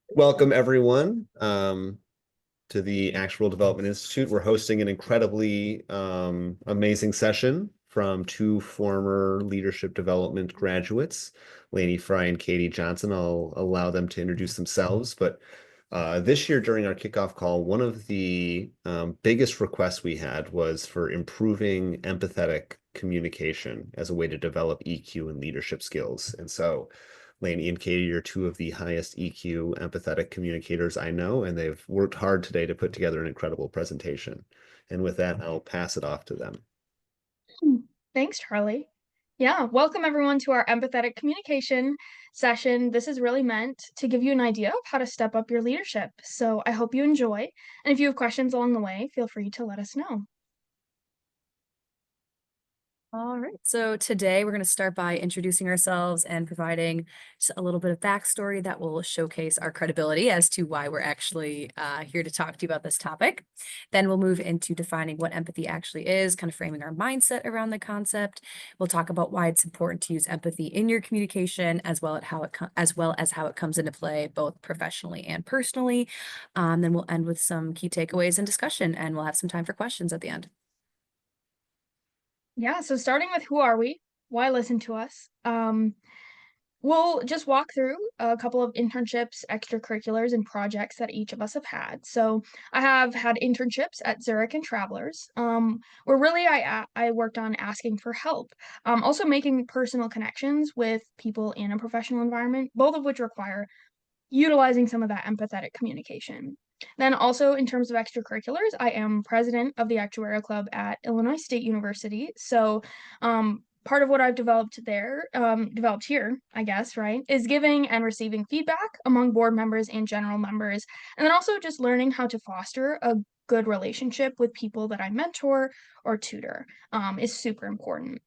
Welcome, everyone, to the Actual Development Institute. We're hosting an incredibly amazing session from two former leadership development graduates, Laynee Fry and Katie Johnson. I'll allow them to introduce themselves. But this year, during our kickoff call, one of the biggest requests we had was for improving empathetic communication as a way to develop EQ and leadership skills. And so Laynee and Katie are two of the highest EQ empathetic communicators I know, and they've worked hard today to put together an incredible presentation. And with that, I'll pass it off to them. Thanks, Charlie. Yeah, welcome everyone to our empathetic communication session. This is really meant to give you an idea of how to step up your leadership. So I hope you enjoy. And if you have questions along the way, feel free to let us know. All right, so today we're going to start by introducing ourselves and providing just a little bit of backstory that will showcase our credibility as to why we're actually here to talk to you about this topic. Then we'll move into defining what empathy actually is, kind of framing our mindset around the concept. We'll talk about why it's important to use empathy in your communication, as well as how it comes into play both professionally and personally. Then we'll end with some key takeaways and discussion, and we'll have some time for questions at the end. Yeah, so starting with who are we? Why listen to us? We'll just walk through a couple of internships, extracurriculars, and projects that each of us have had. So I have had internships at Zurich and Travelers, where really I worked on asking for help, also making personal connections with people in a professional environment, both of which require utilizing some of that empathetic communication. Then also in terms of extracurriculars, I am president of the actuarial club at Illinois State University. So part of what I've developed there, developed here, I guess, right, is giving and receiving feedback among board members and general members, and then also just learning how to foster a good relationship with people that I mentor or tutor is super important.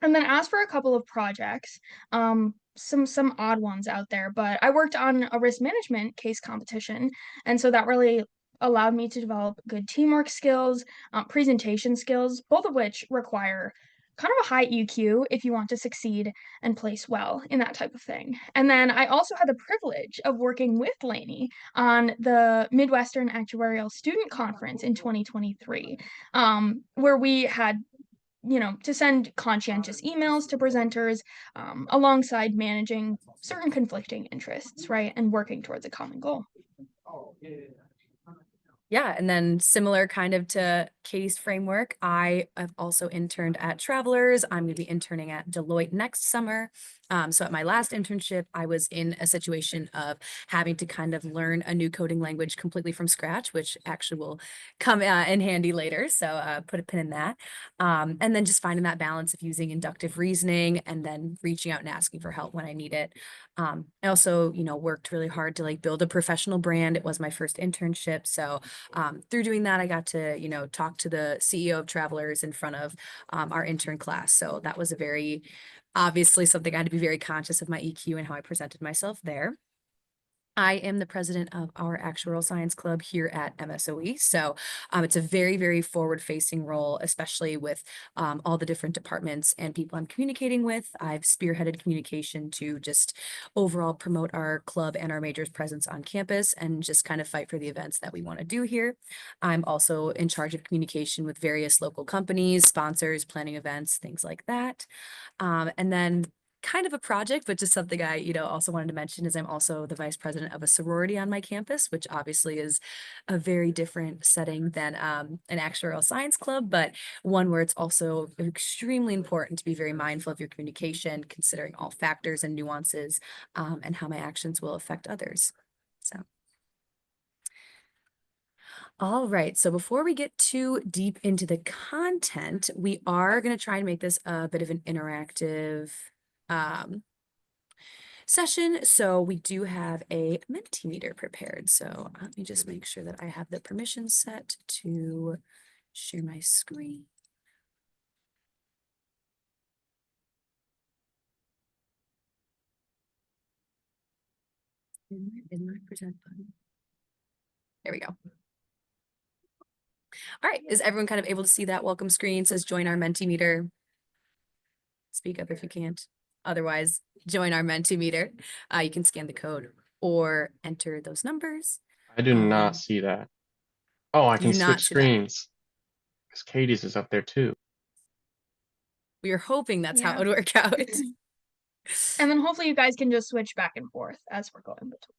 And then as for a couple of projects, some odd ones out there, but I worked on a risk management case competition, and so that really allowed me to develop good teamwork skills, presentation skills, both of which require kind of a high EQ if you want to succeed and place well in that type of thing. And then I also had the privilege of working with Lainey on the Midwestern Actuarial Student Conference in 2023, where we had to send conscientious emails to presenters alongside managing certain conflicting interests, right? And working towards a common goal. Yeah, and then similar kind of to Katie's framework, I have also interned at Travelers. I'm going to be interning at Deloitte next summer. So at my last internship, I was in a situation of having to kind of learn a new coding language completely from scratch, which actually will come in handy later. So put a pin in that. And then just finding that balance of using inductive reasoning and then reaching out and asking for help when I need it. I also, worked really hard to build a professional brand. It was my first internship. So through doing that, I got to, talk to the CEO of Travelers in front of our intern class. So that was obviously something I had to be very conscious of my EQ and how I presented myself there. I am the president of our actuarial science club here at MSOE. So it's a very, very forward-facing role, especially with all the different departments and people I'm communicating with. I've spearheaded communication to just overall promote our club and our major's presence on campus and just kind of fight for the events that we want to do here. I'm also in charge of communication with various local companies, sponsors, planning events, things like that. And then kind of a project, but just something I, also wanted to mention is I'm also the vice president of a sorority on my campus, which obviously is a very different setting than an actuarial science club, but one where it's also extremely important to be very mindful of your communication, considering all factors and nuances, and how my actions will affect others. So. All right, so before we get too deep into the content, we are going to try and make this a bit of an interactive session. So we do have a Mentimeter prepared. So let me just make sure that I have the permission set to share my screen. In my present button. There we go. All right, is everyone kind of able to see that welcome screen? It says join our Mentimeter. Speak up if you can't. Otherwise, join our Mentimeter. You can scan the code or enter those numbers. I do not see that. Oh, I You can do switch not see that. screens. Because Katie's is up there too. We are hoping that's how Yeah. it would work out. And then hopefully you guys can just switch back and forth as we're going between.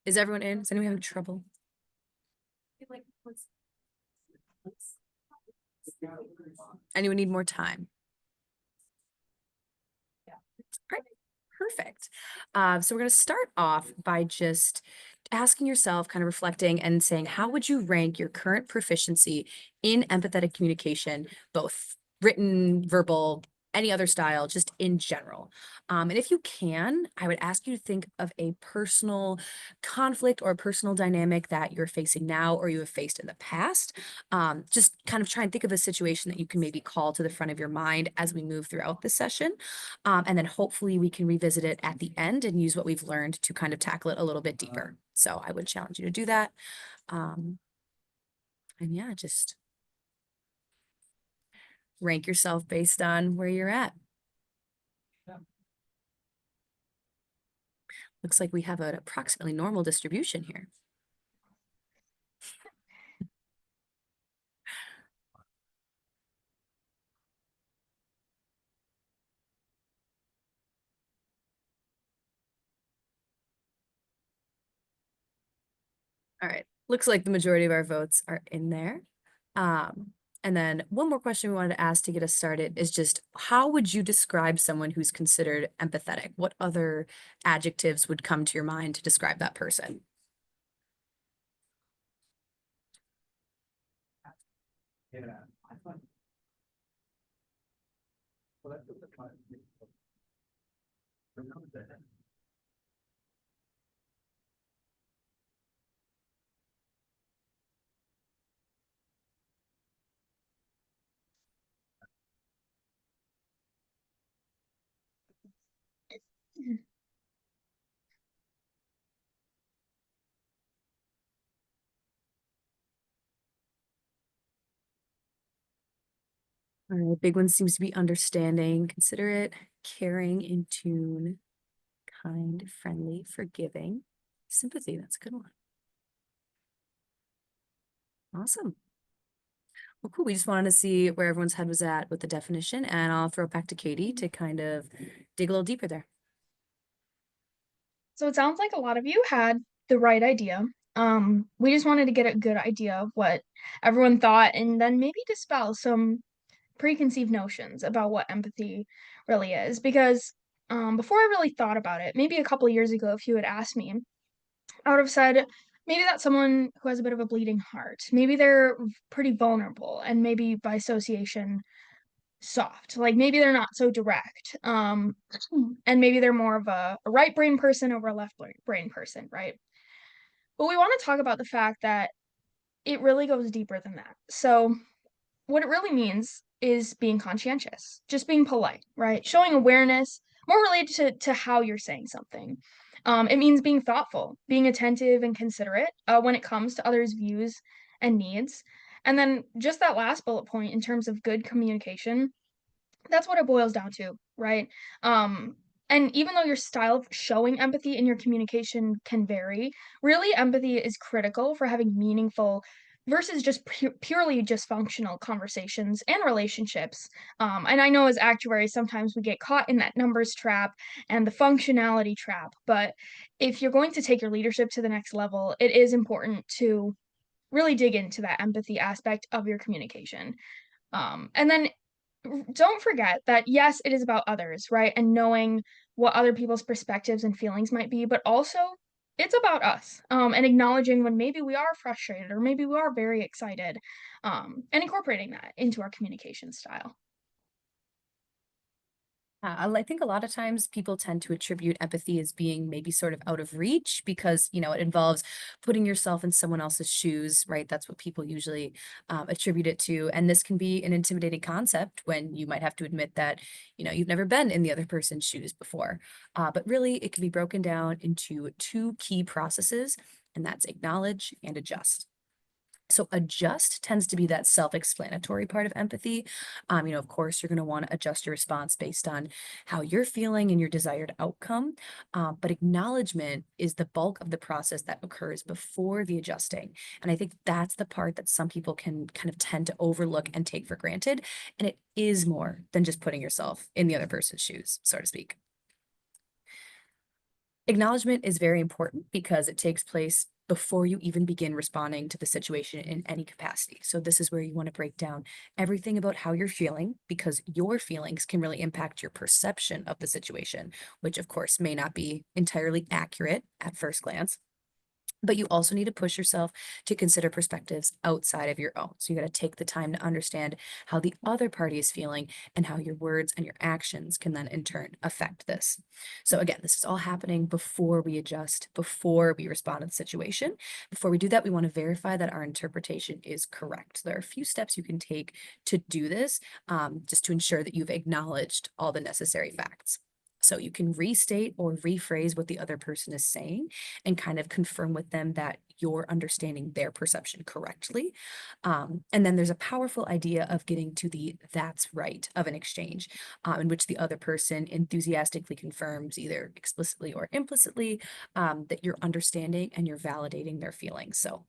Is everyone in? Is anyone having trouble? Anyone need more time? All right, perfect. So we're going to start off by just asking yourself, kind of reflecting and saying, how would you rank your current proficiency in empathetic communication, both written, verbal, any other style, just in general? And if you can, I would ask you to think of a personal conflict or a personal dynamic that you're facing now or you have faced in the past. Just kind of try and think of a situation that you can maybe call to the front of your mind as we move throughout the session. And then hopefully we can revisit it at the end and use what we've learned to kind of tackle it a little bit deeper. So I would challenge you to do that. And yeah, just rank yourself based on where you're at. Looks like we have an approximately normal distribution here. All right, looks like the majority of our votes are in there. And then one more question we wanted to ask to get us started is just, how would you describe someone who's considered empathetic? What other adjectives would come to your mind to describe that person? All right, big one seems to be understanding, considerate, caring, in tune, kind, friendly, forgiving, sympathy. That's a good one. Awesome. Well, cool. We just wanted to see where everyone's head was at with the definition, and I'll throw it back to Katie to kind of dig a little deeper there. So it sounds like a lot of you had the right idea. We just wanted to get a good idea of what everyone thought and then maybe dispel some preconceived notions about what empathy really is. Because before I really thought about it, maybe a couple of years ago, if you had asked me, I would have said maybe that's someone who has a bit of a bleeding heart. Maybe they're pretty vulnerable and maybe by association soft. Like maybe they're not so direct. And maybe they're more of a right brain person over a left brain person, right? But we want to talk about the fact that it really goes deeper than that. So what it really means is being conscientious, just being polite, right? Showing awareness, more related to how you're saying something. It means being thoughtful, being attentive and considerate when it comes to others' views and needs. And then just that last bullet point in terms of good communication, that's what it boils down to, right? And even though your style of showing empathy in your communication can vary, really empathy is critical for having meaningful versus just purely just functional conversations and relationships. And I know as actuaries, sometimes we get caught in that numbers trap and the functionality trap. But if you're going to take your leadership to the next level, it is important to really dig into that empathy aspect of your communication. And then don't forget that yes, it is about others, right? And knowing what other people's perspectives and feelings might be, but also it's about us. And acknowledging when maybe we are frustrated or maybe we are very excited, and incorporating that into our communication style. I think a lot of times people tend to attribute empathy as being maybe sort of out of reach because, you know, it involves putting yourself in someone else's shoes, right? That's what people usually attribute it to. And this can be an intimidating concept when you might have to admit that, you know, you've never been in the other person's shoes before. But really, it can be broken down into two key processes, and that's acknowledge and adjust. So adjust tends to be that self-explanatory part of empathy. Of course, you're going to want to adjust your response based on how you're feeling and your desired outcome. But acknowledgement is the bulk of the process that occurs before the adjusting. And I think that's the part that some people can kind of tend to overlook and take for granted. And it is more than just putting yourself in the other person's shoes, so to speak. Acknowledgement is very important because it takes place before you even begin responding to the situation in any capacity. So this is where you want to break down everything about how you're feeling, because your feelings can really impact your perception of the situation, which of course may not be entirely accurate at first glance. But you also need to push yourself to consider perspectives outside of your own. So you got to take the time to understand how the other party is feeling and how your words and your actions can then in turn affect this. So again, this is all happening before we adjust, before we respond to the situation. Before we do that, we want to verify that our interpretation is correct. So there are a few steps you can take to do this, just to ensure that you've acknowledged all the necessary facts. So you can restate or rephrase what the other person is saying and kind of confirm with them that you're understanding their perception correctly. And then there's a powerful idea of getting to the "that's right" of an exchange, in which the other person enthusiastically confirms, either explicitly or implicitly, that you're understanding and you're validating their feelings. So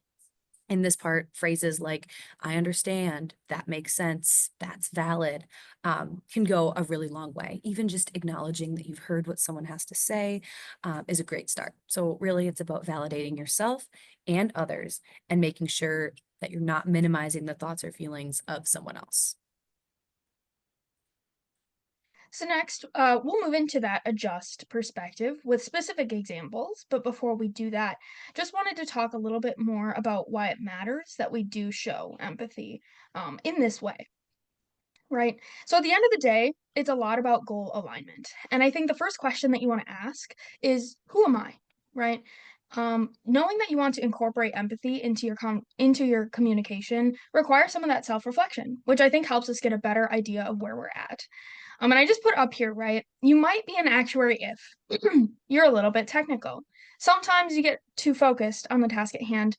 in this part, phrases like "I understand," "that makes sense," "that's valid," can go a really long way. Even just acknowledging that you've heard what someone has to say is a great start. So really, it's about validating yourself and others and making sure that you're not minimizing the thoughts or feelings of someone else. So next, we'll move into that adjust perspective with specific examples. But before we do that, just wanted to talk a little bit more about why it matters that we do show empathy in this way, right? So at the end of the day, it's a lot about goal alignment. And I think the first question that you want to ask is, who am I, right? Knowing that you want to incorporate empathy into your communication requires some of that self-reflection, which I think helps us get a better idea of where we're at. And I just put up here, right? You might be an actuary if you're a little bit technical. Sometimes you get too focused on the task at hand.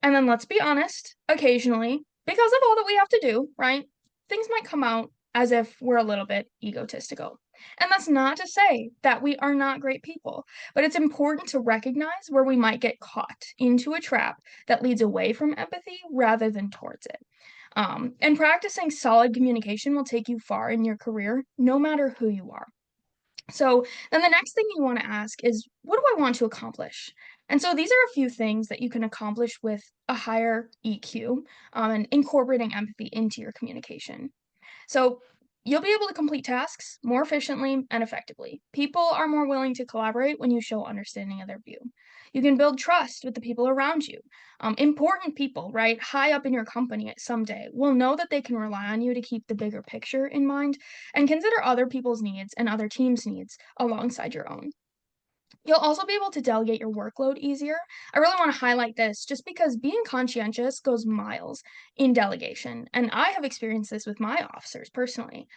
And then let's be honest, occasionally, because of all that we have to do, right? Things might come out as if we're a little bit egotistical. And that's not to say that we are not great people, but it's important to recognize where we might get caught into a trap that leads away from empathy rather than towards it. And practicing solid communication will take you far in your career, no matter who you are. So then the next thing you want to ask is, what do I want to accomplish? And so these are a few things that you can accomplish with a higher EQ, and incorporating empathy into your communication. So you'll be able to complete tasks more efficiently and effectively. People are more willing to collaborate when you show understanding of their view. You can build trust with the people around you. Important people, right, high up in your company someday will know that they can rely on you to keep the bigger picture in mind and consider other people's needs and other teams' needs alongside your own. You'll also be able to delegate your workload easier. I really want to highlight this just because being conscientious goes miles in delegation. And I have experienced this with my officers personally.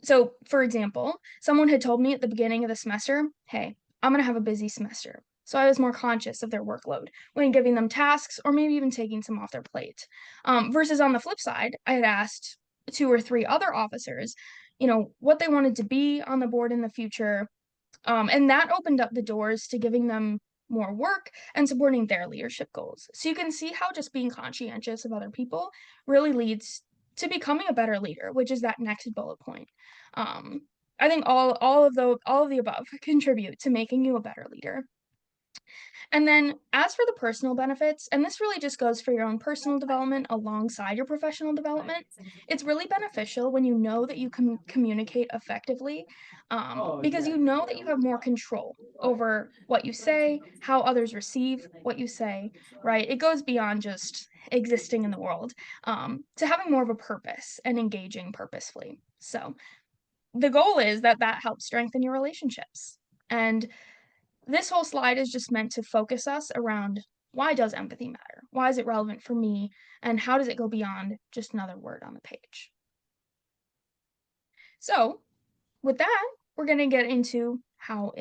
So, for example, someone had told me at the beginning of the semester, hey, I'm going to have a busy semester. So I was more conscious of their workload when giving them tasks or maybe even taking some off their plate. Versus on the flip side, I had asked two or three other officers, what they wanted to be on the board in the future, and that opened up the doors to giving them more work and supporting their leadership goals. So you can see how just being conscientious of other people really leads to becoming a better leader, which is that next bullet point. Um, I think all of the above contribute to making you a better leader. And then as for the personal benefits, and this really just goes for your own personal development alongside your professional development, it's really beneficial when you know that you can communicate effectively, because you know that you have more control over what you say, how others receive what you say, right? It goes beyond just existing in the world, to having more of a purpose and engaging purposefully. So the goal is that that helps strengthen your relationships. And this whole slide is just meant to focus us around, why does empathy matter? Why is it relevant for me? And how does it go beyond just another word on the page? So, with that, we're going to get into how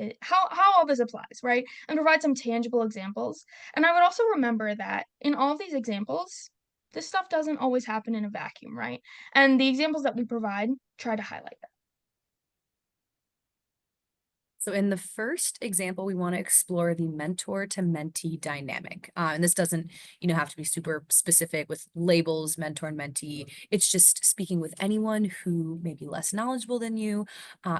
all this applies, right? And provide some tangible examples. And I would also remember that in all of these examples, this stuff doesn't always happen in a vacuum, right? And the examples that we provide try to highlight that. So in the first example, we want to explore the mentor to mentee dynamic. And this doesn't, have to be super specific with labels, mentor and mentee. It's just speaking with anyone who may be less knowledgeable than you,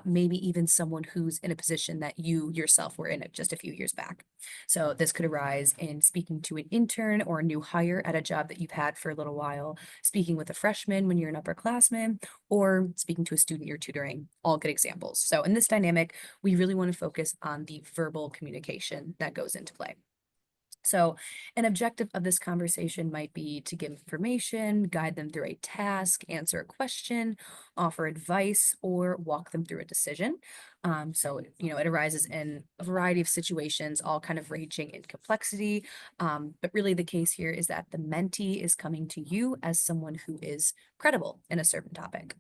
maybe even someone who's in a position that you yourself were in just a few years back. So this could arise in speaking to an intern or a new hire at a job that you've had for a little while, speaking with a freshman when you're an upperclassman, or speaking to a student you're tutoring. All good examples. So in this dynamic, we really want to focus on the verbal communication that goes into play. So an objective of this conversation might be to give information, guide them through a task, answer a question, offer advice, or walk them through a decision. So, it arises in a variety of situations, all kind of ranging in complexity. But really the case here is that the mentee is coming to you as someone who is credible in a certain topic.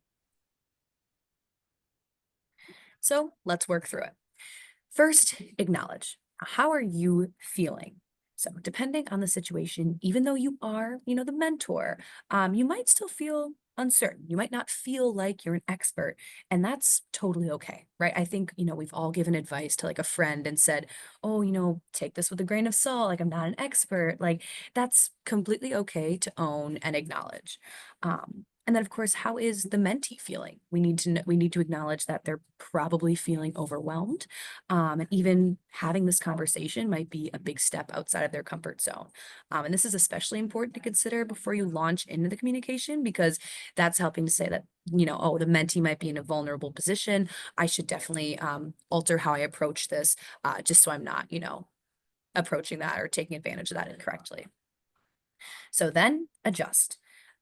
So let's work through it. First, acknowledge. How are you feeling? So depending on the situation, even though you are, the mentor, you might still feel uncertain. You might not feel like you're an expert, and that's totally okay, right? I think, we've all given advice to like a friend and said, oh, take this with a grain of salt. Like, I'm not an expert. Like, that's completely okay to own and acknowledge. And then, of course, how is the mentee feeling? We need to acknowledge that they're probably feeling overwhelmed. And even having this conversation might be a big step outside of their comfort zone. And this is especially important to consider before you launch into the communication, because that's helping to say that, oh, the mentee might be in a vulnerable position. I should definitely alter how I approach this, just so I'm not, approaching that or taking advantage of that incorrectly. So then adjust.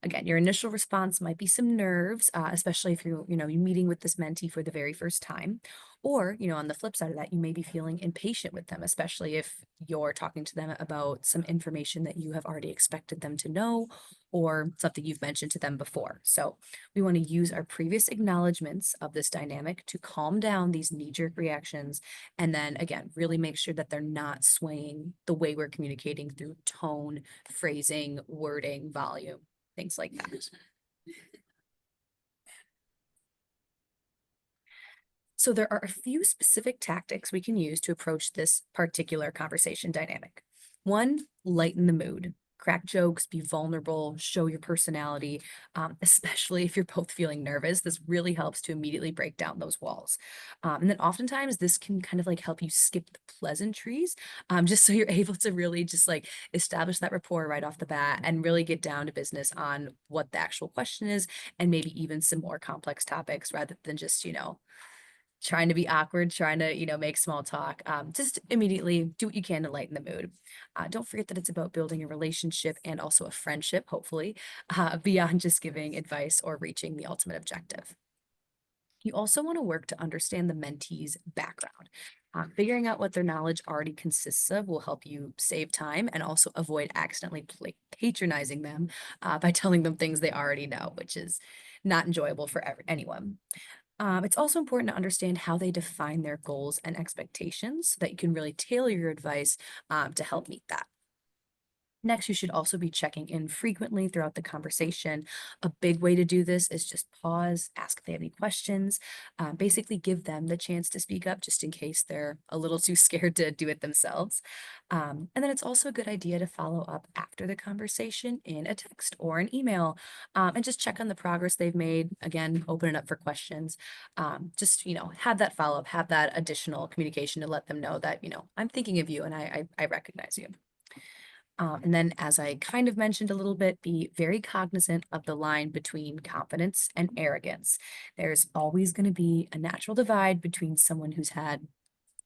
Again, your initial response might be some nerves, especially if you're meeting with this mentee for the very first time. Or, on the flip side of that, you may be feeling impatient with them, especially if you're talking to them about some information that you have already expected them to know or something you've mentioned to them before. So we want to use our previous acknowledgments of this dynamic to calm down these knee-jerk reactions. And then again, really make sure that they're not swaying the way we're communicating through tone, phrasing, wording, volume, things like that. So there are a few specific tactics we can use to approach this particular conversation dynamic. One, lighten the mood. Crack jokes, be vulnerable, show your personality, especially if you're both feeling nervous. This really helps to immediately break down those walls. And then oftentimes this can kind of like help you skip the pleasantries, just so you're able to really just like establish that rapport right off the bat and really get down to business on what the actual question is, and maybe even some more complex topics rather than just, trying to be awkward, trying to, make small talk. Just immediately do what you can to lighten the mood. Don't forget that it's about building a relationship and also a friendship, hopefully, beyond just giving advice or reaching the ultimate objective. You also want to work to understand the mentee's background. Figuring out what their knowledge already consists of will help you save time and also avoid accidentally patronizing them by telling them things they already know, which is not enjoyable for anyone. It's also important to understand how they define their goals and expectations so that you can really tailor your advice to help meet that. Next, you should also be checking in frequently throughout the conversation. A big way to do this is just pause, ask if they have any questions, basically give them the chance to speak up just in case they're a little too scared to do it themselves. And then it's also a good idea to follow up after the conversation in a text or an email, and just check on the progress they've made. Again, open it up for questions. Just, have that follow up, have that additional communication to let them know that, I'm thinking of you and I recognize you. And then, as I kind of mentioned a little bit, be very cognizant of the line between confidence and arrogance. There's always going to be a natural divide between someone who's had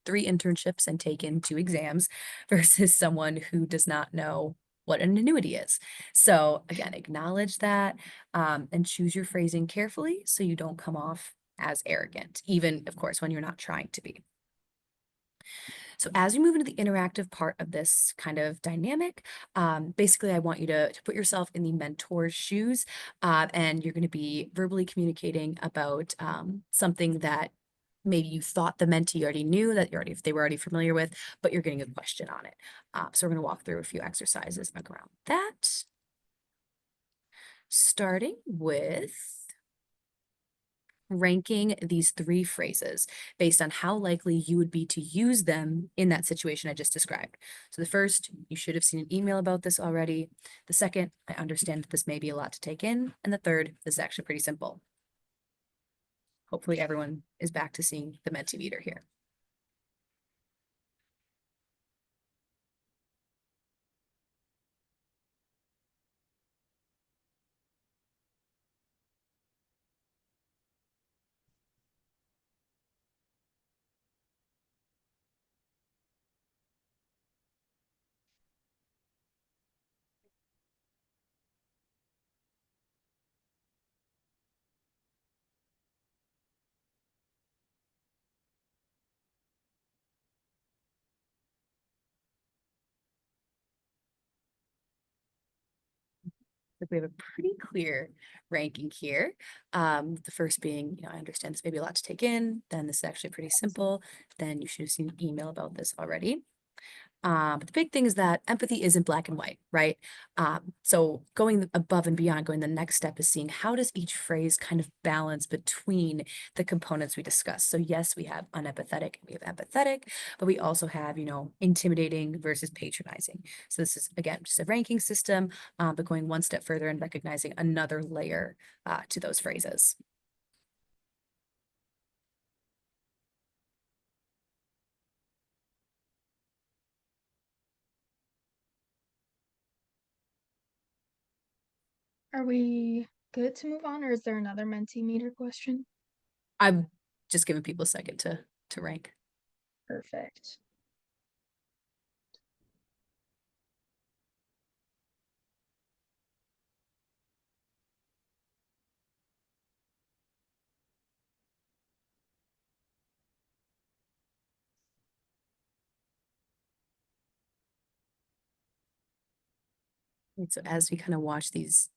3 internships and taken 2 exams versus someone who does not know what an annuity is. So again, acknowledge that, and choose your phrasing carefully so you don't come off as arrogant, even, of course, when you're not trying to be. So as you move into the interactive part of this kind of dynamic, basically I want you to put yourself in the mentor's shoes, and you're going to be verbally communicating about something that maybe you thought the mentee already knew that they were already familiar with, but you're getting a question on it. So we're going to walk through a few exercises around that. Starting with ranking these 3 phrases based on how likely you would be to use them in that situation I just described. So the first, you should have seen an email about this already. The second, I understand that this may be a lot to take in. And the third, this is actually pretty simple. Hopefully everyone is back to seeing the Mentimeter here. We have a pretty clear ranking here. The first being, I understand this may be a lot to take in. Then this is actually pretty simple. Then you should have seen an email about this already. But the big thing is that empathy isn't black and white, right? So going above and beyond, going the next step is seeing how does each phrase kind of balance between the components we discussed. So yes, we have unempathetic, we have empathetic, but we also have, intimidating versus patronizing. So this is, again, just a ranking system, but going one step further and recognizing another layer to those phrases. Are we good to move on, or is there another Mentimeter question? I'm just giving people a second to rank. Perfect. And so as we kind of watch these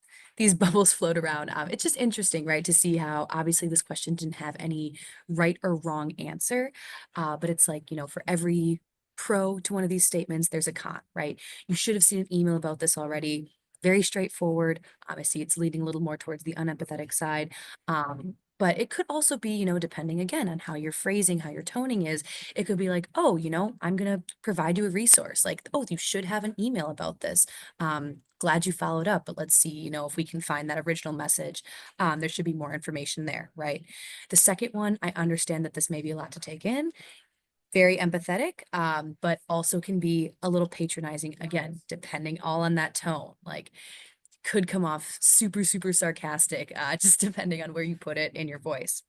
bubbles float around, it's just interesting, right, to see how obviously this question didn't have any right or wrong answer, but it's like, for every pro to one of these statements, there's a con, right? You should have seen an email about this already. Very straightforward. I see it's leading a little more towards the unempathetic side. But it could also be, depending again on how you're phrasing, how your toning is, it could be like, oh, I'm going to provide you a resource. Like, oh, you should have an email about this. Glad you followed up, but let's see, if we can find that original message. There should be more information there, right? The second one, I understand that this may be a lot to take in. Very empathetic, but also can be a little patronizing, again, depending all on that tone. Like, could come off super, super sarcastic, just depending on where you put it in your voice.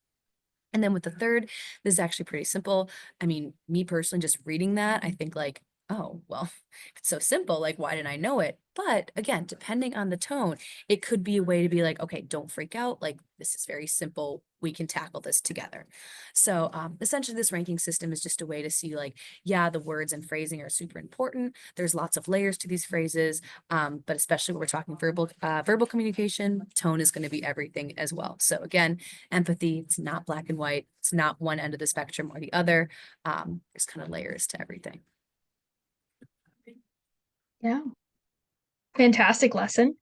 And then with the third, this is actually pretty simple. I mean, me personally, just reading that, I think like, oh, well, if it's so simple, like, why didn't I know it? But again, depending on the tone, it could be a way to be like, okay, don't freak out. Like, this is very simple. We can tackle this together. So essentially, this ranking system is just a way to see like, yeah, the words and phrasing are super important. There's lots of layers to these phrases, but especially when we're talking verbal communication, tone is going to be everything as well. So again, empathy, it's not black and white. It's not one end of the spectrum or the other. There's kind of layers to everything. Yeah. Fantastic lesson.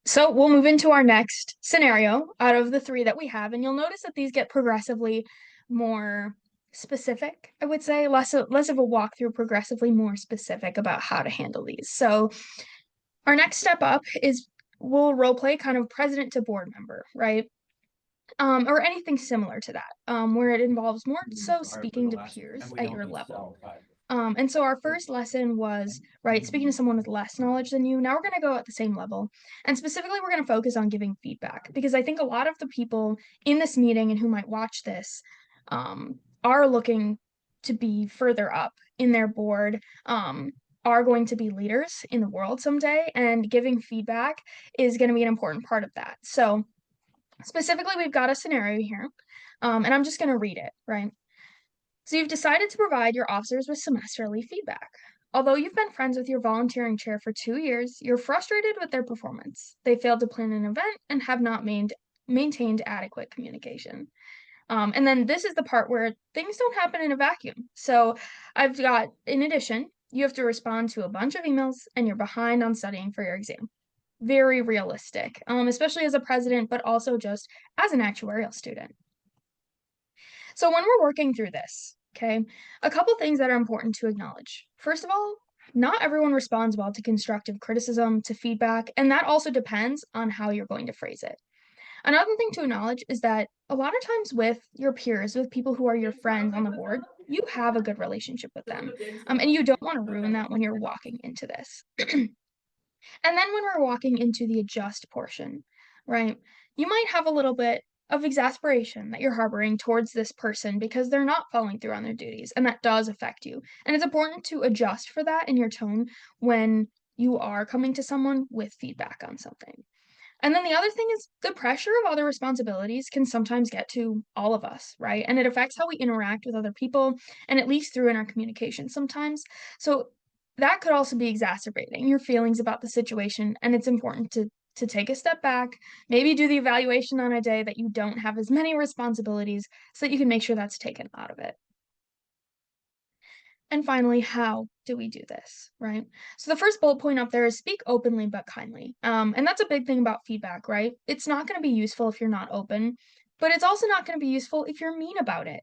So we'll move into our next scenario out of the 3 that we have, and you'll notice that these get progressively more specific, I would say, less of a walkthrough, progressively more specific about how to handle these. So our next step up is we'll role play kind of president to board member, right? Or anything similar to that, where it involves more so speaking to peers at your level. And so our first lesson was, right, speaking to someone with less knowledge than you. Now we're going to go at the same level. And specifically, we're going to focus on giving feedback, because I think a lot of the people in this meeting and who might watch this are looking to be further up in their board, are going to be leaders in the world someday, and giving feedback is going to be an important part of that. So specifically, we've got a scenario here, and I'm just going to read it, right? So you've decided to provide your officers with semesterly feedback. Although you've been friends with your volunteering chair for 2 years, you're frustrated with their performance. They failed to plan an event and have not maintained adequate communication. And then this is the part where things don't happen in a vacuum. So I've got, in addition, you have to respond to a bunch of emails and you're behind on studying for your exam. Very realistic, especially as a president, but also just as an actuarial student. So when we're working through this, okay, a couple things that are important to acknowledge. First of all, not everyone responds well to constructive criticism, to feedback, and that also depends on how you're going to phrase it. Another thing to acknowledge is that a lot of times with your peers, with people who are your friends on the board, you have a good relationship with them. And you don't want to ruin that when you're walking into this. And then when we're walking into the adjust portion, right, you might have a little bit of exasperation that you're harboring towards this person because they're not following through on their duties, and that does affect you. And it's important to adjust for that in your tone when you are coming to someone with feedback on something. And then the other thing is the pressure of other responsibilities can sometimes get to all of us, right? And it affects how we interact with other people and it leaks through in our communication sometimes. So that could also be exacerbating your feelings about the situation. And it's important to take a step back, maybe do the evaluation on a day that you don't have as many responsibilities so that you can make sure that's taken out of it. And finally, how do we do this, right? So the first bullet point up there is speak openly but kindly. And that's a big thing about feedback, right? It's not going to be useful if you're not open, but it's also not going to be useful if you're mean about it.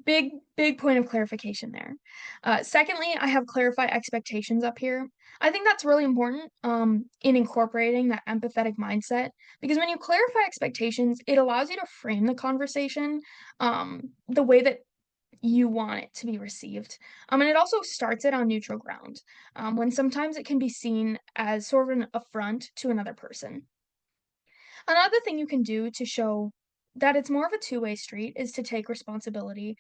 Big point of clarification there. Secondly, I have clarify expectations up here. I think that's really important in incorporating that empathetic mindset because when you clarify expectations, it allows you to frame the conversation the way that you want it to be received. And it also starts it on neutral ground, when sometimes it can be seen as sort of an affront to another person. Another thing you can do to show that it's more of a two-way street is to take responsibility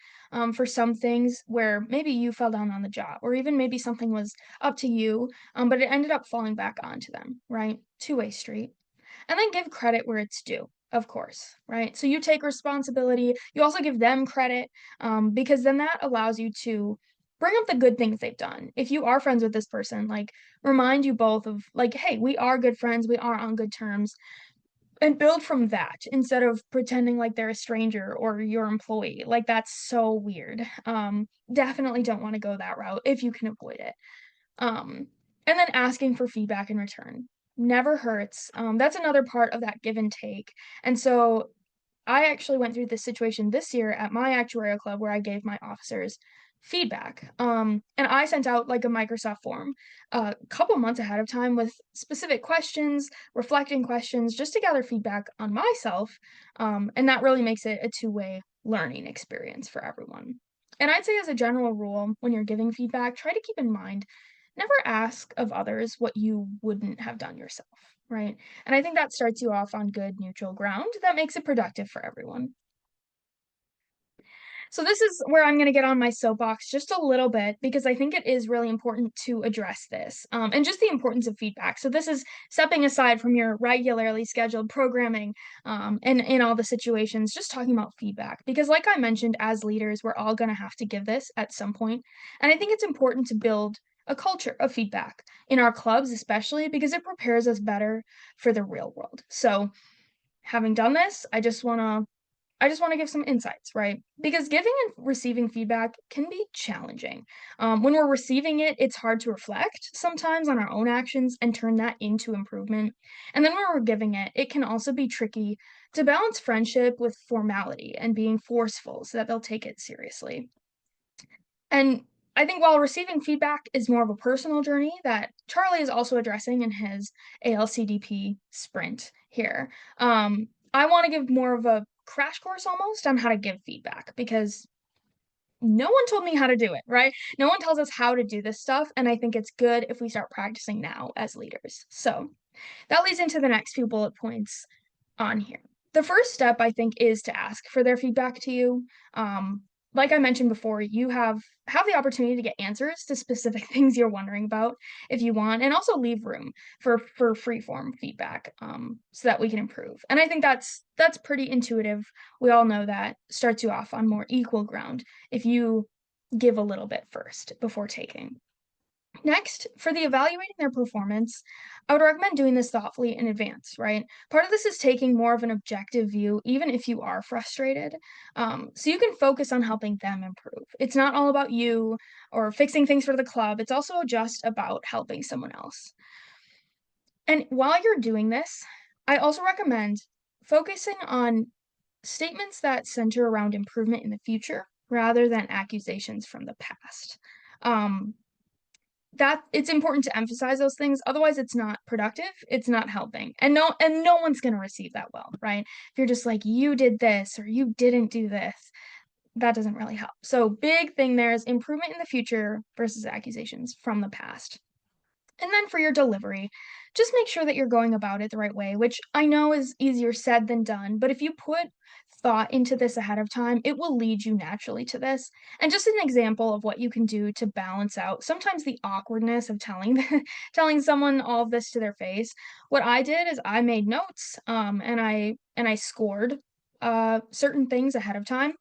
for some things where maybe you fell down on the job, or even maybe something was up to you, but it ended up falling back onto them, right? Two-way street. And then give credit where it's due, of course, right? So you take responsibility, you also give them credit, because then that allows you to bring up the good things they've done. If you are friends with this person, like remind you both of like, hey, we are good friends, we are on good terms, and build from that instead of pretending like they're a stranger or your employee. Like that's so weird. Definitely don't want to go that route if you can avoid it. And then asking for feedback in return never hurts. That's another part of that give and take. And so I actually went through this situation this year at my actuarial club where I gave my officers feedback. And I sent out like a Microsoft form a couple months ahead of time with specific questions, reflecting questions, just to gather feedback on myself. And that really makes it a two-way learning experience for everyone. And I'd say, as a general rule, when you're giving feedback, try to keep in mind never ask of others what you wouldn't have done yourself, right? And I think that starts you off on good neutral ground that makes it productive for everyone. So this is where I'm going to get on my soapbox just a little bit because I think it is really important to address this and just the importance of feedback. So this is stepping aside from your regularly scheduled programming and in all the situations, just talking about feedback because like I mentioned, as leaders, we're all going to have to give this at some point. And I think it's important to build a culture of feedback in our clubs, especially because it prepares us better for the real world. So having done this, I just want to give some insights, right? Because giving and receiving feedback can be challenging. When we're receiving it, it's hard to reflect sometimes on our own actions and turn that into improvement. And then when we're giving it, it can also be tricky to balance friendship with formality and being forceful so that they'll take it seriously. And I think while receiving feedback is more of a personal journey that Charlie is also addressing in his ALCDP sprint here, I want to give more of a crash course almost on how to give feedback because no one told me how to do it, right? No one tells us how to do this stuff. And I think it's good if we start practicing now as leaders. So that leads into the next few bullet points on here. The first step, I think, is to ask for their feedback to you. Like I mentioned before, you have the opportunity to get answers to specific things you're wondering about if you want, and also leave room for free form feedback so that we can improve. And I think that's pretty intuitive. We all know that starts you off on more equal ground if you give a little bit first before taking. Next, for the evaluating their performance, I would recommend doing this thoughtfully in advance, right? Part of this is taking more of an objective view, even if you are frustrated, so you can focus on helping them improve. It's not all about you or fixing things for the club, it's also just about helping someone else. And while you're doing this, I also recommend focusing on statements that center around improvement in the future rather than accusations from the past. Um, that it's important to emphasize those things, otherwise it's not productive, it's not helping, and no one's going to receive that well, right? If you're just like, you did this or you didn't do this, that doesn't really help. So big thing there is improvement in the future versus accusations from the past. And then for your delivery, just make sure that you're going about it the right way, which I know is easier said than done, but if you put thought into this ahead of time, it will lead you naturally to this. And just an example of what you can do to balance out sometimes the awkwardness of telling telling someone all of this to their face. What I did is I made notes, and I scored certain things ahead of time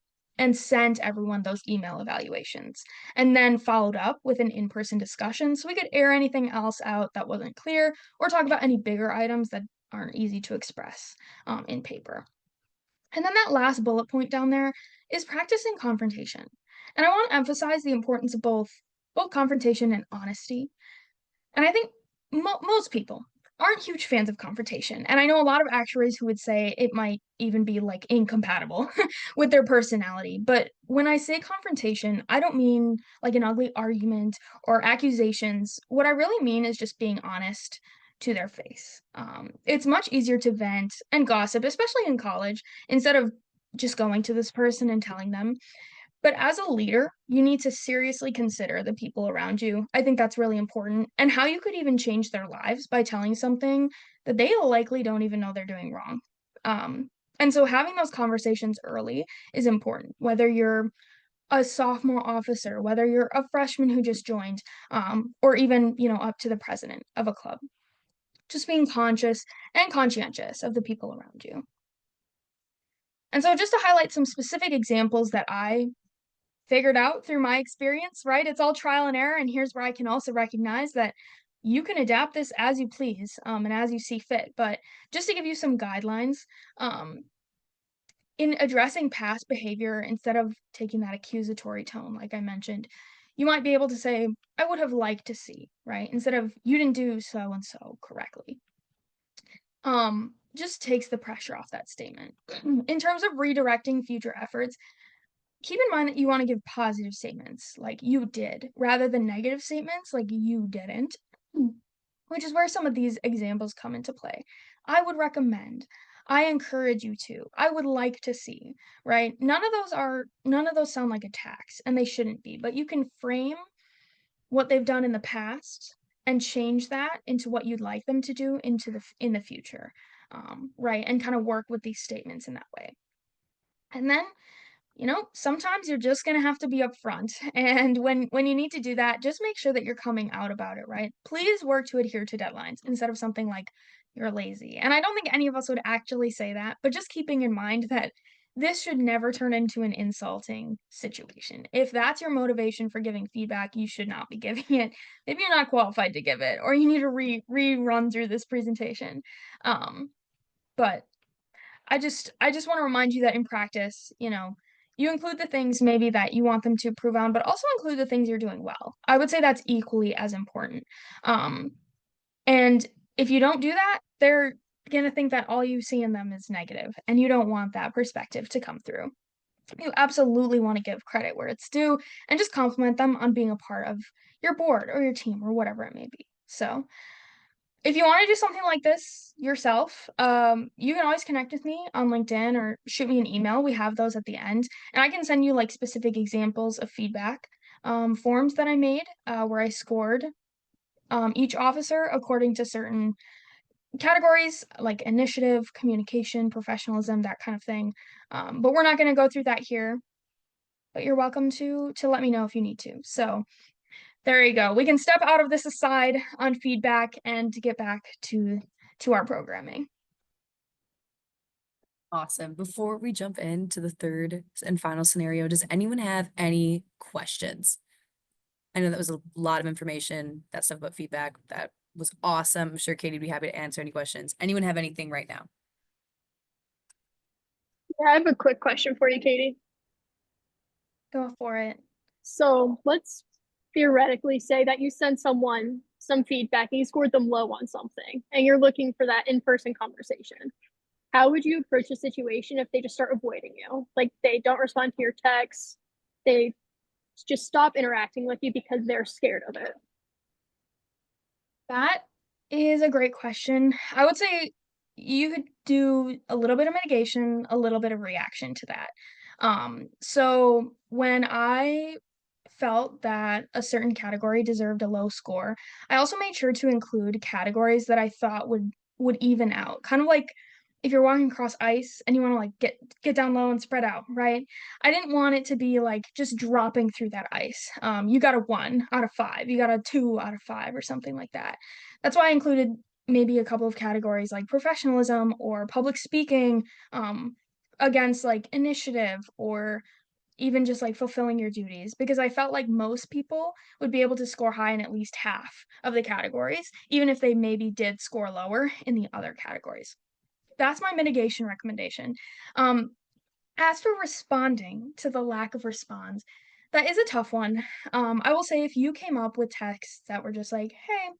and sent everyone those email evaluations, and then followed up with an in-person discussion so we could air anything else out that wasn't clear or talk about any bigger items that aren't easy to express in paper. And then that last bullet point down there is practicing confrontation. And I want to emphasize the importance of both confrontation and honesty. And I think most people aren't huge fans of confrontation. And I know a lot of actuaries who would say it might even be like incompatible with their personality. But when I say confrontation, I don't mean like an ugly argument or accusations. What I really mean is just being honest to their face. It's much easier to vent and gossip, especially in college, instead of just going to this person and telling them. But as a leader, you need to seriously consider the people around you. I think that's really important, and how you could even change their lives by telling something that they likely don't even know they're doing wrong. And so having those conversations early is important, whether you're a sophomore officer, whether you're a freshman who just joined, or even, up to the president of a club. Just being conscious and conscientious of the people around you. And so just to highlight some specific examples that I figured out through my experience, right? It's all trial and error. And here's where I can also recognize that you can adapt this as you please, and as you see fit. But just to give you some guidelines, um, in addressing past behavior, instead of taking that accusatory tone, like I mentioned, you might be able to say, I would have liked to see, right? Instead of, you didn't do so and so correctly. Just takes the pressure off that statement. In terms of redirecting future efforts, keep in mind that you want to give positive statements like you did rather than negative statements like you didn't, which is where some of these examples come into play. I would recommend, I encourage you to, I would like to see, right? None of those sound like attacks, and they shouldn't be, but you can frame what they've done in the past and change that into what you'd like them to do in the future, right? And kind of work with these statements in that way. And then, sometimes you're just gonna have to be upfront. And when you need to do that, just make sure that you're coming out about it, right? Please work to adhere to deadlines instead of something like you're lazy. And I don't think any of us would actually say that, but just keeping in mind that this should never turn into an insulting situation. If that's your motivation for giving feedback, you should not be giving it. Maybe you're not qualified to give it, or you need to rerun through this presentation. But I just want to remind you that in practice, you include the things maybe that you want them to improve on, but also include the things you're doing well. I would say that's equally as important. Um, and if you don't do that, they're gonna think that all you see in them is negative, and you don't want that perspective to come through. You absolutely want to give credit where it's due and just compliment them on being a part of your board or your team or whatever it may be. So, if you want to do something like this yourself, you can always connect with me on LinkedIn or shoot me an email. We have those at the end, and I can send you like specific examples of feedback forms that I made where I scored each officer according to certain categories like initiative, communication, professionalism, that kind of thing. But we're not going to go through that here. But you're welcome to let me know if you need to. So there you go. We can step out of this aside on feedback and to get back to our programming. Awesome. Before we jump into the third and final scenario, does anyone have any questions? I know that was a lot of information, that stuff about feedback. That was awesome. I'm sure Katie'd be happy to answer any questions. Anyone have anything right now? Yeah, I have a quick question for you, Katie. Go for it. So let's theoretically say that you send someone some feedback and you scored them low on something and you're looking for that in-person conversation. How would you approach the situation if they just start avoiding you? Like they don't respond to your texts, they just stop interacting with you because they're scared of it. That is a great question. I would say you could do a little bit of mitigation, a little bit of reaction to that. So when I felt that a certain category deserved a low score, I also made sure to include categories that I thought would even out. Kind of like if you're walking across ice and you want to like get down low and spread out, right? I didn't want it to be like just dropping through that ice. You got a 1 out of 5, you got a 2 out of 5 or something like that. That's why I included maybe a couple of categories like professionalism or public speaking, against like initiative or even just like fulfilling your duties, because I felt like most people would be able to score high in at least half of the categories, even if they maybe did score lower in the other categories. That's my mitigation recommendation. Um, as for responding to the lack of response, that is a tough one. I will say if you came up with texts that were just like, hey,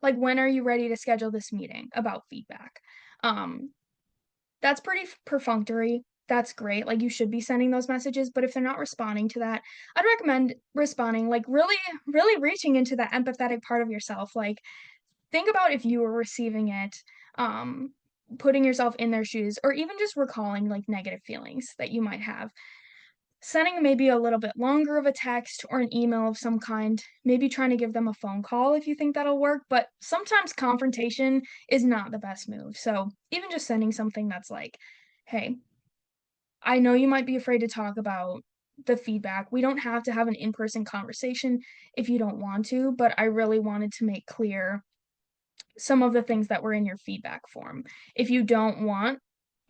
like, when are you ready to schedule this meeting about feedback? Um, that's pretty perfunctory. That's great. Like, you should be sending those messages, but if they're not responding to that, I'd recommend responding, like, really, really reaching into that empathetic part of yourself. Like, think about if you were receiving it, um, putting yourself in their shoes, or even just recalling like negative feelings that you might have. Sending maybe a little bit longer of a text or an email of some kind, maybe trying to give them a phone call if you think that'll work, but sometimes confrontation is not the best move. So even just sending something that's like, hey, I know you might be afraid to talk about the feedback. We don't have to have an in person conversation if you don't want to, but I really wanted to make clear some of the things that were in your feedback form. If you don't want,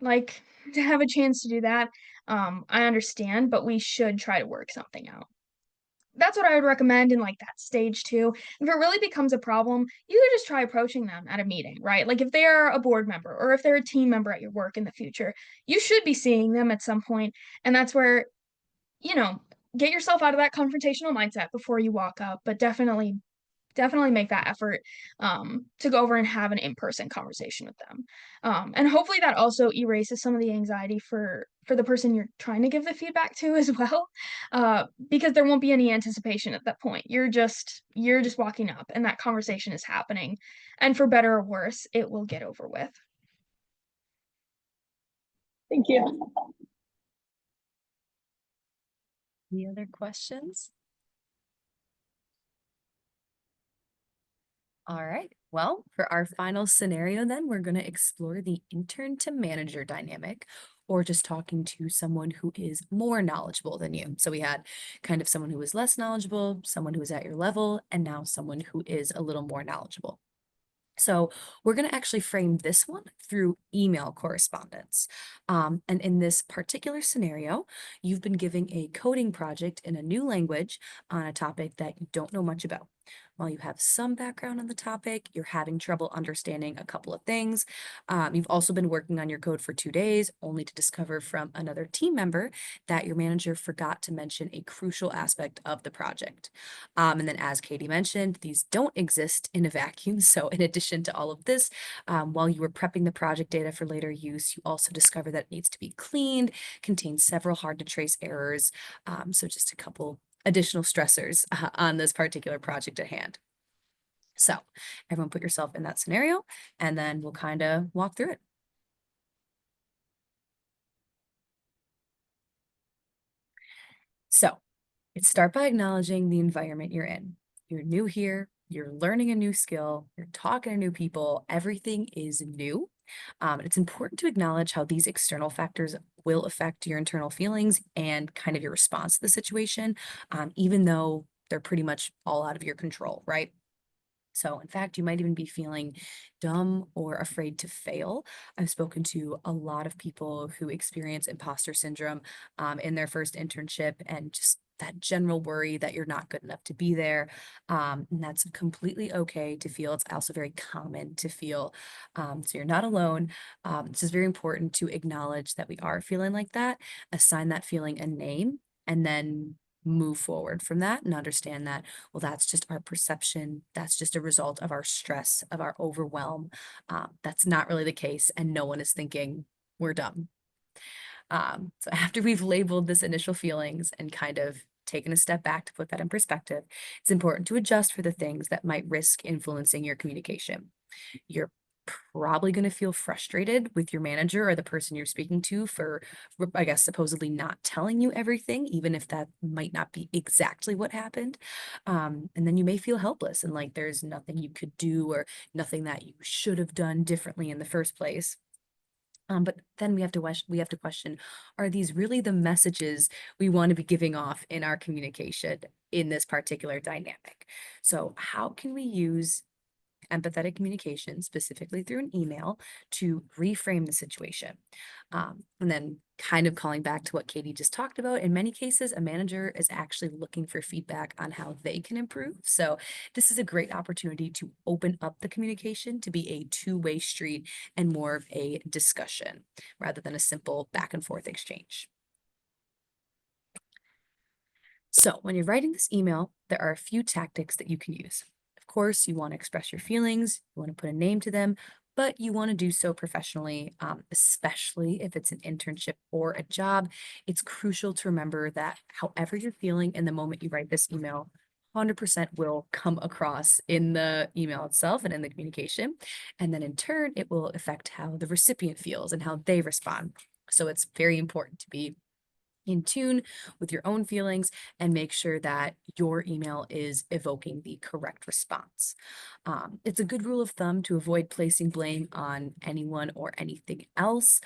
like, to have a chance to do that, I understand, but we should try to work something out. That's what I would recommend in, like, that stage 2. If it really becomes a problem, you could just try approaching them at a meeting, right? Like, if they're a board member or if they're a team member at your work in the future, you should be seeing them at some point, and that's where, you know, get yourself out of that confrontational mindset before you walk up, but definitely make that effort, to go over and have an in-person conversation with them. And hopefully that also erases some of the anxiety for the person you're trying to give the feedback to as well, because there won't be any anticipation at that point. You're just walking up and that conversation is happening, and for better or worse, it will get over with. Thank you. Any other questions? All right. Well, for our final scenario, then we're going to explore the intern to manager dynamic, or just talking to someone who is more knowledgeable than you. So we had kind of someone who was less knowledgeable, someone who was at your level, and now someone who is a little more knowledgeable. So we're going to actually frame this one through email correspondence. And in this particular scenario, you've been giving a coding project in a new language on a topic that you don't know much about. While you have some background on the topic, you're having trouble understanding a couple of things. You've also been working on your code for 2 days, only to discover from another team member that your manager forgot to mention a crucial aspect of the project. And then, as Katie mentioned, these don't exist in a vacuum. So in addition to all of this, while you were prepping the project data for later use, you also discover that it needs to be cleaned, contains several hard to trace errors. So just a couple additional stressors on this particular project at hand. So everyone put yourself in that scenario, and then we'll kind of walk through it. So start by acknowledging the environment you're in. You're new here, you're learning a new skill, you're talking to new people, everything is new. It's important to acknowledge how these external factors will affect your internal feelings and kind of your response to the situation, even though they're pretty much all out of your control, right? So in fact, you might even be feeling dumb or afraid to fail. I've spoken to a lot of people who experience imposter syndrome in their first internship, and just that general worry that you're not good enough to be there. And that's completely okay to feel. It's also very common to feel. So you're not alone. It's just very important to acknowledge that we are feeling like that, assign that feeling a name, and then move forward from that and understand that, well, that's just our perception. That's just a result of our stress, of our overwhelm. That's not really the case, and no one is thinking we're dumb. So after we've labeled this initial feelings and kind of taken a step back to put that in perspective, it's important to adjust for the things that might risk influencing your communication. You're probably going to feel frustrated with your manager or the person you're speaking to for, I guess, supposedly not telling you everything, even if that might not be exactly what happened. And then you may feel helpless and like there's nothing you could do or nothing that you should have done differently in the first place. But then we have to question, are these really the messages we want to be giving off in our communication in this particular dynamic? So how can we use empathetic communication, specifically through an email, to reframe the situation? And then kind of calling back to what Katie just talked about, in many cases, a manager is actually looking for feedback on how they can improve. So this is a great opportunity to open up the communication to be a two-way street and more of a discussion rather than a simple back and forth exchange. So when you're writing this email, there are a few tactics that you can use. Of course, you want to express your feelings, you want to put a name to them, but you want to do so professionally, especially if it's an internship or a job. It's crucial to remember that however you're feeling in the moment you write this email, 100% will come across in the email itself and in the communication. And then in turn, it will affect how the recipient feels and how they respond. So it's very important to be in tune with your own feelings and make sure that your email is evoking the correct response. It's a good rule of thumb to avoid placing blame on anyone or anything else.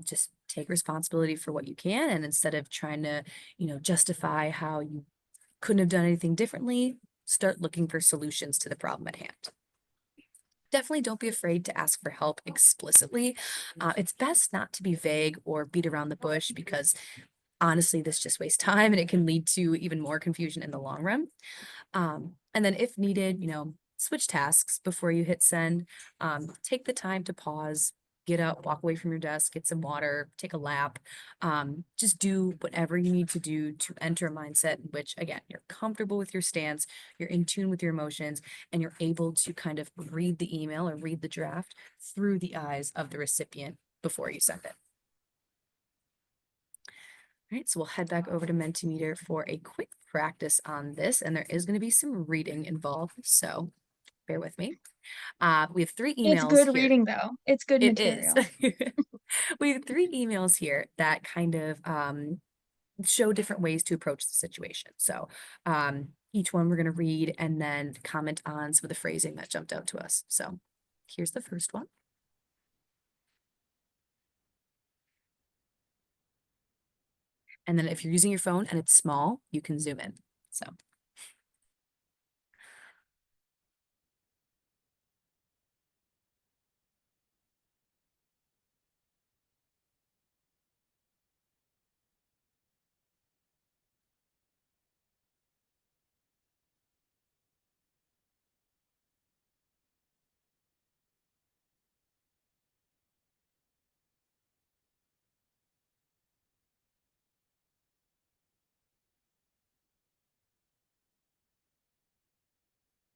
Just take responsibility for what you can, and instead of trying to, justify how you couldn't have done anything differently, start looking for solutions to the problem at hand. Definitely don't be afraid to ask for help explicitly. It's best not to be vague or beat around the bush because honestly, this just wastes time and it can lead to even more confusion in the long run. And then if needed, switch tasks before you hit send. Take the time to pause, get up, walk away from your desk, get some water, take a lap. Just do whatever you need to do to enter a mindset in which, again, you're comfortable with your stance, you're in tune with your emotions, and you're able to kind of read the email or read the draft through the eyes of the recipient before you send it. All right, so we'll head back over to Mentimeter for a quick practice on this, and there is going to be some reading involved, so bear with me. We have 3 emails. It's good here. reading though. It's good It material. is. We have 3 emails here that kind of show different ways to approach the situation. So each one we're going to read and then comment on some of the phrasing that jumped out to us. So here's the first one. And then if you're using your phone and it's small, you can zoom in. So.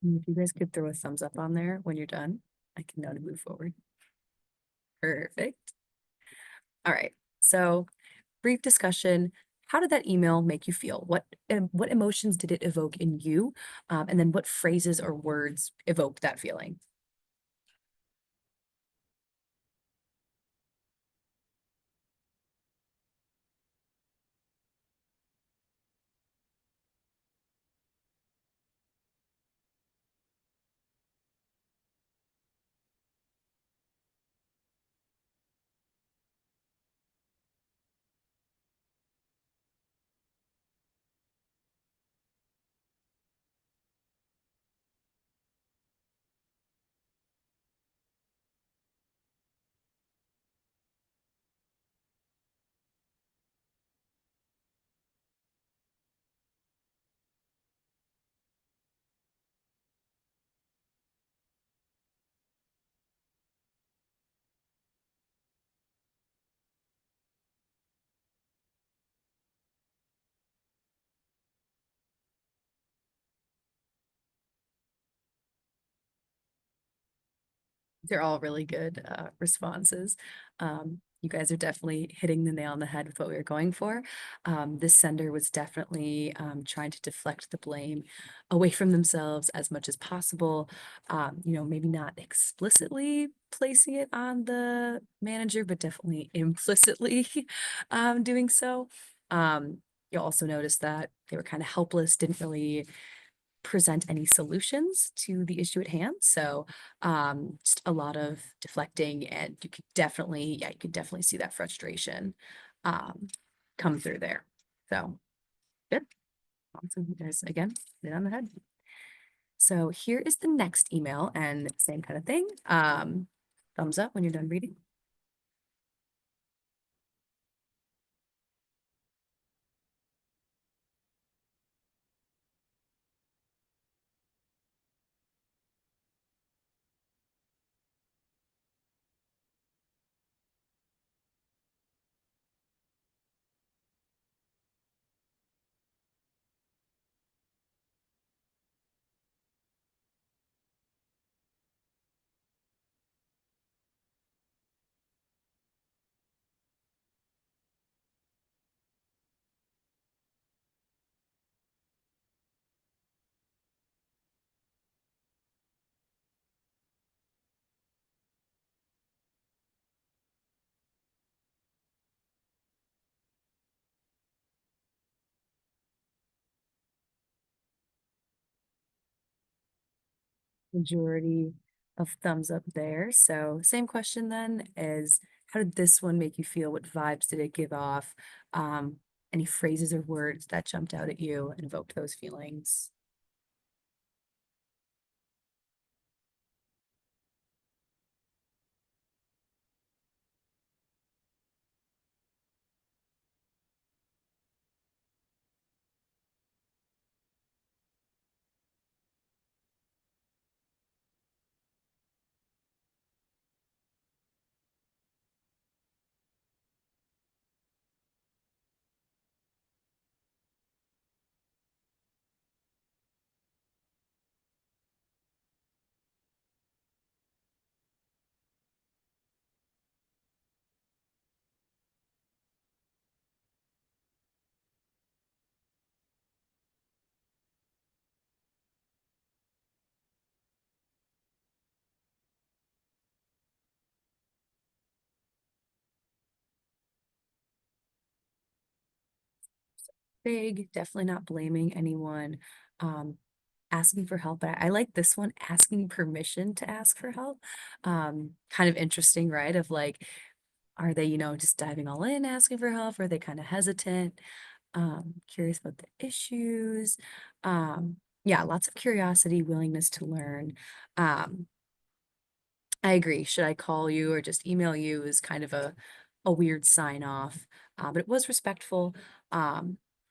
If you guys could throw a thumbs up on there when you're done, I can know to move forward. Perfect. All right. So brief discussion. How did that email make you feel? What emotions did it evoke in you? And then what phrases or words evoked that feeling? They're all really good responses. You guys are definitely hitting the nail on the head with what we were going for. This sender was definitely trying to deflect the blame away from themselves as much as possible. Maybe not explicitly placing it on the manager, but definitely implicitly doing so. You'll also notice that they were kind of helpless, didn't really present any solutions to the issue at hand. So just a lot of deflecting, and you could definitely see that frustration come through there. So good. Awesome. You guys again hit it on the head. So here is the next email, and same kind of thing. Thumbs up when you're done reading. Majority of thumbs up there. So same question then is, how did this one make you feel? What vibes did it give off? Any phrases or words that jumped out at you and evoked those feelings? Big, definitely not blaming anyone. Asking for help, but I like this one, asking permission to ask for help. Kind of interesting, right? Of like, are they, just diving all in, asking for help? Or are they kind of hesitant? Curious about the issues. Yeah, lots of curiosity, willingness to learn. Um, I agree. Should I call you or just email you is kind of a weird sign off, but it was respectful.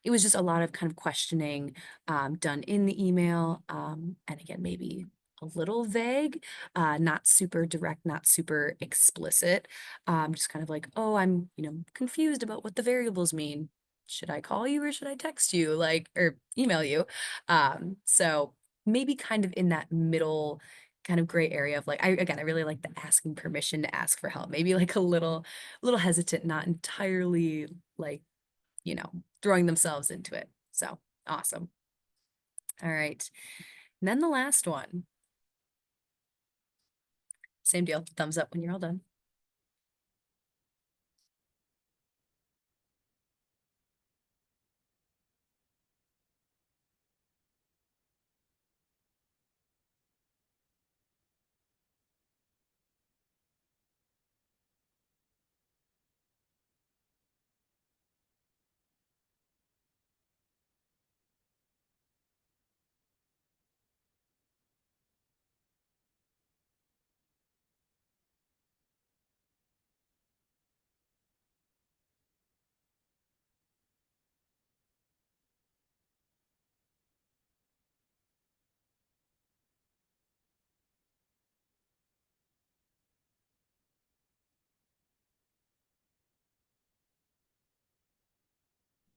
It was just a lot of kind of questioning done in the email. And again, maybe a little vague, not super direct, not super explicit. Just kind of like, oh, I'm, confused about what the variables mean. Should I call you or should I text you? Like, or email you? So maybe kind of in that middle kind of gray area of like, I really like the asking permission to ask for help. Maybe like a little hesitant, not entirely like, throwing themselves into it. So awesome. All right. And then the last one. Same deal. Thumbs up when you're all done.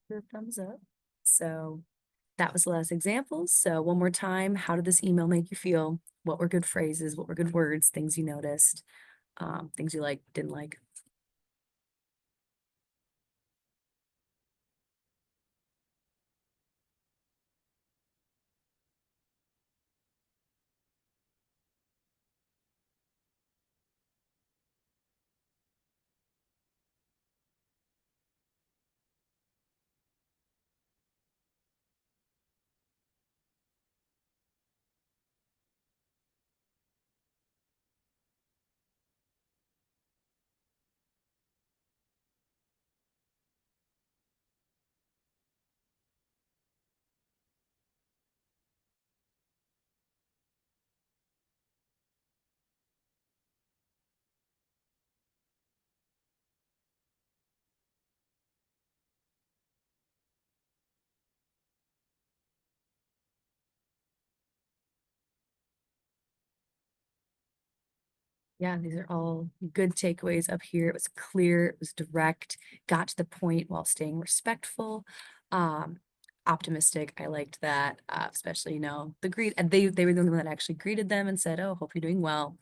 Your thumbs up. So that was the last example. So one more time, how did this email make you feel? what were good phrases, what were good words, things you noticed, things you liked, didn't like. Yeah, these are all good takeaways up here. It was clear, it was direct, got to the point while staying respectful, optimistic. I liked that, especially, the greet, and they were the only one that actually greeted them and said, "Oh, hope you're doing well."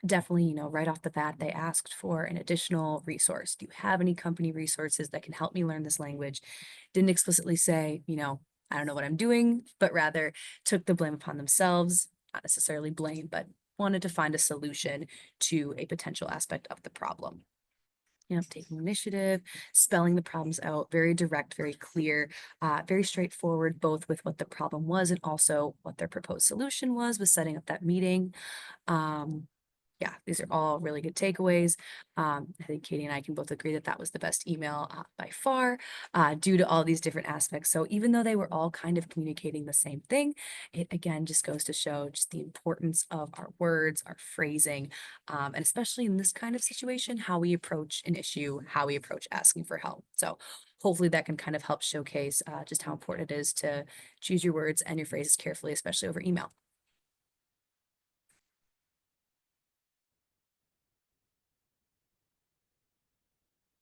Definitely, right off the bat, they asked for an additional resource. Do you have any company resources that can help me learn this language? Didn't explicitly say, I don't know what I'm doing, but rather took the blame upon themselves, not necessarily blame, but wanted to find a solution to a potential aspect of the problem. Taking initiative, spelling the problems out, very direct, very clear, very straightforward, both with what the problem was and also what their proposed solution was with setting up that meeting. Yeah, these are all really good takeaways. I think Katie and I can both agree that that was the best email by far, due to all these different aspects. So even though they were all kind of communicating the same thing, it again just goes to show just the importance of our words, our phrasing, and especially in this kind of situation, how we approach an issue, how we approach asking for help. So hopefully that can kind of help showcase just how important it is to choose your words and your phrases carefully, especially over email.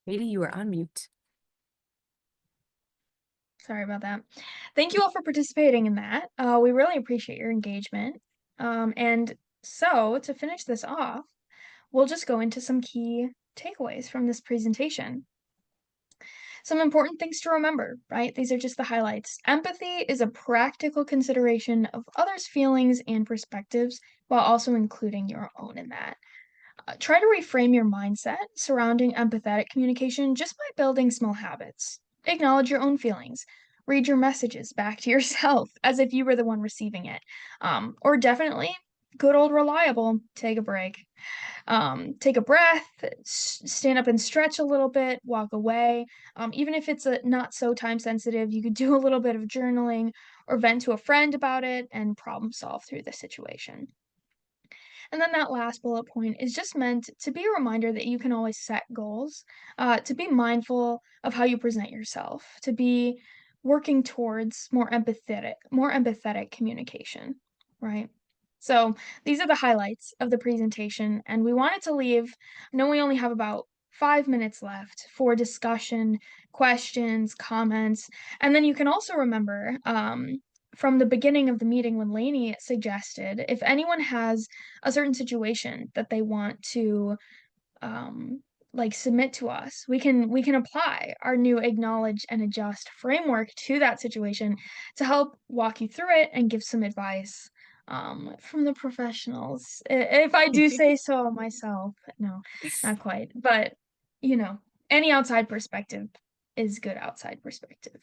Katie, you are on mute. Sorry about that. Thank you all for participating in that. We really appreciate your engagement. And so to finish this off, we'll just go into some key takeaways from this presentation. Some important things to remember, right? These are just the highlights. Empathy is a practical consideration of others' feelings and perspectives while also including your own in that. Try to reframe your mindset surrounding empathetic communication just by building small habits. Acknowledge your own feelings. Read your messages back to yourself as if you were the one receiving it. Or definitely, good old reliable, take a break. Take a breath, stand up and stretch a little bit, walk away. Even if it's not so time sensitive, you could do a little bit of journaling or vent to a friend about it and problem solve through the situation. And then that last bullet point is just meant to be a reminder that you can always set goals, to be mindful of how you present yourself, to be working towards more empathetic communication, right? So these are the highlights of the presentation, and we wanted to leave. I know we only have about 5 minutes left for discussion, questions, comments, and then you can also remember from the beginning of the meeting when Lainey suggested if anyone has a certain situation that they want to submit to us, we can apply our new acknowledge and adjust framework to that situation to help walk you through it and give some advice from the professionals, if I do say so myself. No, not quite, but any outside perspective is good outside perspective.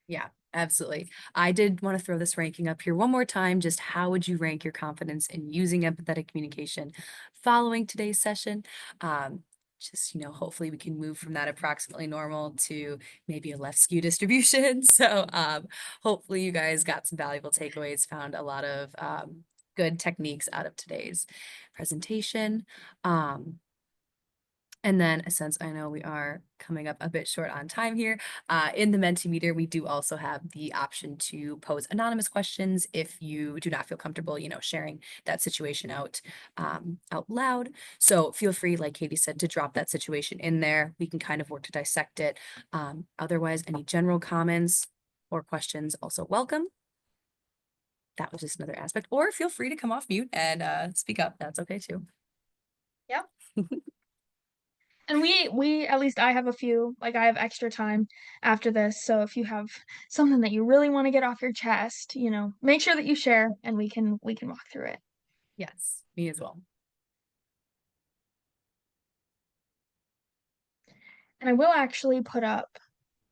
Yeah, absolutely. I did want to throw this ranking up here one more time. Just how would you rank your confidence in using empathetic communication following today's session? Hopefully we can move from that approximately normal to maybe a left skew distribution. So hopefully you guys got some valuable takeaways, found a lot of good techniques out of today's presentation. And then, since I know we are coming up a bit short on time here, in the Mentimeter, we do also have the option to pose anonymous questions if you do not feel comfortable, sharing that situation out loud. So feel free, like Katie said, to drop that situation in there. We can kind of work to dissect it. Otherwise, any general comments or questions also welcome. that was just another aspect. Or feel free to come off mute and speak up. That's okay too. And we at least I have a few, like I have extra time after this. So if you have something that you really want to get off your chest, you know, make sure that you share and we can walk through it. Yes, me as well. And I will actually put up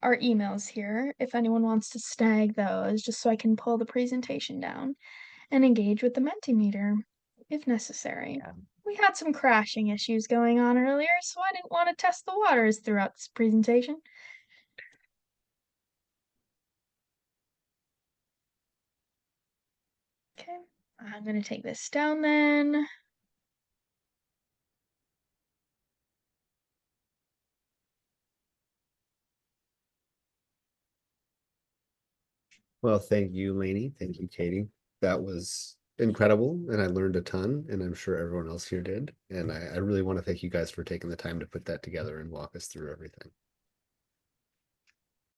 our emails here if anyone wants to snag those, just so I can pull the presentation down and engage with the Mentimeter if necessary. Yeah. We had some crashing issues going on earlier, so I didn't want to test the waters throughout this presentation. Okay, I'm going to take this down then. Well, thank you, Lainey. Thank you, Katie. That was incredible, and I learned a ton, and I'm sure everyone else here did. And I really want to thank you guys for taking the time to put that together and walk us through everything.